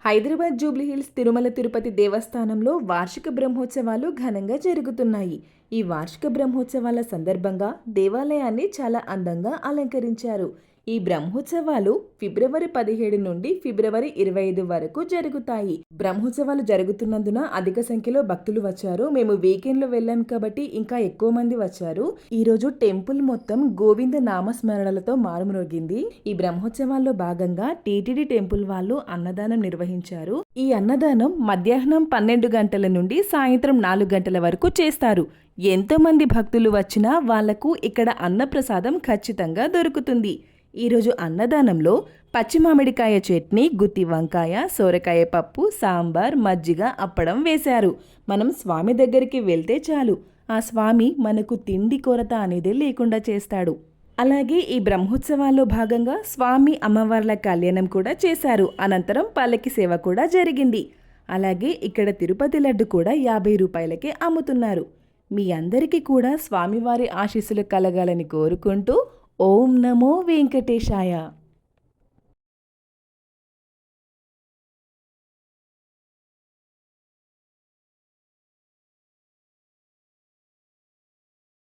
హైదరాబాద్ జూబ్లీహిల్స్ తిరుమల తిరుపతి దేవస్థానంలో వార్షిక బ్రహ్మోత్సవాలు ఘనంగా జరుగుతున్నాయి. ఈ వార్షిక బ్రహ్మోత్సవాల సందర్భంగా దేవాలయాన్ని చాలా అందంగా అలంకరించారు. ఈ బ్రహ్మోత్సవాలు ఫిబ్రవరి 17 నుండి ఫిబ్రవరి 25 వరకు జరుగుతాయి. బ్రహ్మోత్సవాలు జరుగుతున్నందున అధిక సంఖ్యలో భక్తులు వచ్చారు. మేము వీకెండ్లో వెళ్ళాం కాబట్టి ఇంకా ఎక్కువ మంది వచ్చారు. ఈ రోజు టెంపుల్ మొత్తం గోవింద నామస్మరణలతో మారుమ్రోగింది. ఈ బ్రహ్మోత్సవాల్లో భాగంగా టీటీడీ టెంపుల్ వాళ్ళు అన్నదానం నిర్వహించారు. ఈ అన్నదానం మధ్యాహ్నం 12 గంటల నుండి సాయంత్రం 4 గంటల వరకు చేస్తారు. ఎంతో మంది భక్తులు వచ్చినా వాళ్లకు ఇక్కడ అన్నప్రసాదం ఖచ్చితంగా దొరుకుతుంది. ఈరోజు అన్నదానంలో పచ్చి మామిడికాయ చట్నీ, గుత్తి వంకాయ, సోరకాయ పప్పు, సాంబార్, మజ్జిగ, అప్పడం వేశారు. మనం స్వామి దగ్గరికి వెళ్తే చాలు, ఆ స్వామి మనకు తిండి కొరత అనేది లేకుండా చేస్తాడు. అలాగే ఈ బ్రహ్మోత్సవాల్లో భాగంగా స్వామి అమ్మవార్ల కళ్యాణం కూడా చేశారు. అనంతరం పల్లకి సేవ కూడా జరిగింది. అలాగే ఇక్కడ తిరుపతి లడ్డు కూడా 50 రూపాయలకే అమ్ముతున్నారు. మీ అందరికీ కూడా స్వామివారి ఆశీస్సులు కలగాలని కోరుకుంటూ ఓం నమో వెంకటేశాయ.